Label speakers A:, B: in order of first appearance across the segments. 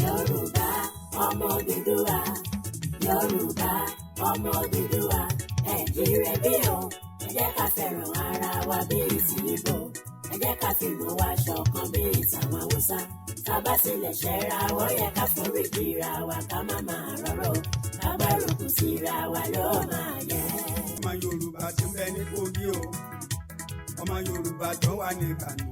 A: Yorùbá ọmọ Odùduwà, Yorùbá ọmọ Odùduwà, ẹ jíire bí o, ẹ jẹ́ ká fẹ́ràn ara wa bí ti Ìgbò, ẹ jẹ́ ká fìmọ̀ wa ṣọ̀kan bí tàwọn Haúsá, ká bá tilẹ̀ ṣẹ́ra ó yẹ ká forí kíra wa ká má máa rọ́rọ́, ká gbárùkù síra wa ló máa yẹ.
B: Ọmọ Yorùbá tí ń bẹ ní Kogi o, ọmọ Yorùbá tó wà ní Kano,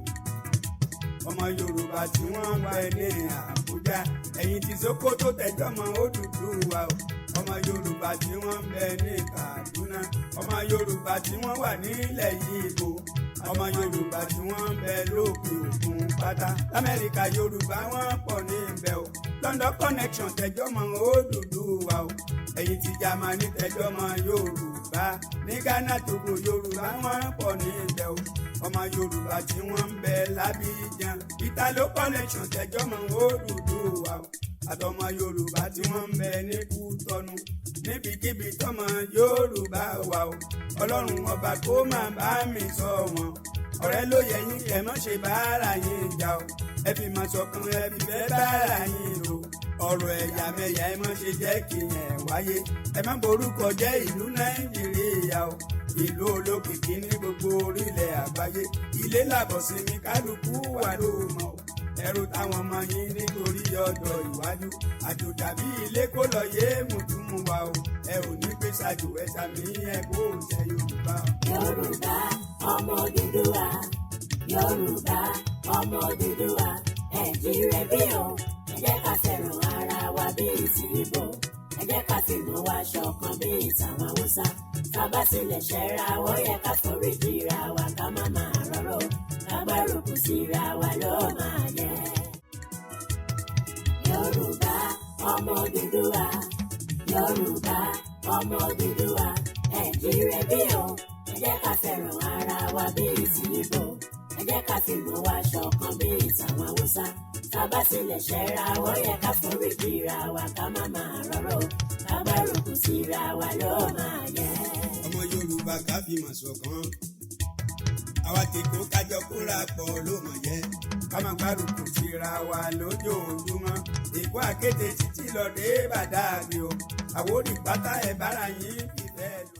B: ọmọ Yorùbá tí wọ́n ń bẹ ní Àbújá, ẹ̀yin tí Sókótó tẹ̀jọ́ mọ́ Odùduwà o, ọmọ Yorùbá tí wọ́n ń bẹ ní Kaduna, ọmọ Yorùbá tí wọ́n wà nílẹ̀ Ìgbò, ọmọ Yorùbá tí wọ́n ń bẹ lókè òkun pátá, l'Amẹ́ríkà Yorùbá wọ́n pọ̀ ní ibẹ̀ o, London connection tẹ̀jọ́ mọ́ Odùduwà o, ẹ̀yin tí Jámánì tẹ̀jọ́ mọ́ Yorùbá, ní Ghana Togo Yorùbá wọ́n pọ̀ ní ibẹ̀ o, ọmọ Yorùbá tí wọ́n ń bẹ l'Abidjan, Italo connection tẹ̀jọ́ mọ́ Odùduwà o, àtọmọ Yorùbá tí wọ́n ń bẹ ní Kútọ́nù, níbikíbi tọmọ Yorùbá wà o, Ọlọ́run ọba kó máa bá mi sọ wọn, ọ̀rẹ́ ló yẹ yín ẹ má ṣe bára yín jà o, ẹ fi máa ṣọ̀kan ẹ fi fẹ́ bára yín lò, ọ̀rọ̀ ẹ̀yàmẹ̀yà ẹ má ṣe jẹ́ kí ẹ̀ wáyé, ẹ má borúkọ jẹ́ ìlú Nàìjíríà o, ìlú olókìkí ní gbogbo orílẹ̀ àgbáyé, ilé làbọ̀ sí mi kálukú wà ló mọ̀ o, ẹrù táwọn ọmọ yín nítorí ọjọ́ iwájú, àjò dàbí ilé kó lọ yé mùtúmù wa o, ẹ ò ní pé ṣáájú ẹ sàmì ẹ kó ṣe Yorùbá.
A: Yorùbá ọmọ Odùduwà, Yorùbá ọmọ Odùduwà, ẹ jíire bí o, ẹ jẹ́ ká fẹ́ràn ara wa bí ti Ìgbò, ẹ jẹ́ ká fìmọ̀ wa ṣọ̀kan bí tàwọn Haúsá, ká bá tilẹ̀ ṣẹ́ra ó yẹ ká forí kíra wa ká má máa rọ́rọ́, ká gbárùkù síra wa ló máa yẹ. Yorùbá ọmọ Odùduwà, Yorùbá ọmọ Odùduwà, ẹ jíire bí o, ẹ jẹ́ ká fẹ́ràn ara wa bí ti Ìgbò, ẹ jẹ́ ká fìmọ̀ wa ṣọ̀kan bí tàwọn Haúsá, ká bá tilẹ̀ ṣẹ́ra ó yẹ ká forí kíra wa ká má máa rọ́rọ́, ká gbárùkù síra wa ló máa yẹ.
B: Ọmọ Yorùbá ká fìmọ̀ ṣọ̀kan, àwa tí kò kájọ kóra pọ̀ ló mọ̀ yẹ, ká máa gbárùkù síra wa lójoojúmọ́, Èkó Àkété títí lọ dé Bàdágì o, Àwórì pátá ẹ̀ bára yín fìfẹ́ lò.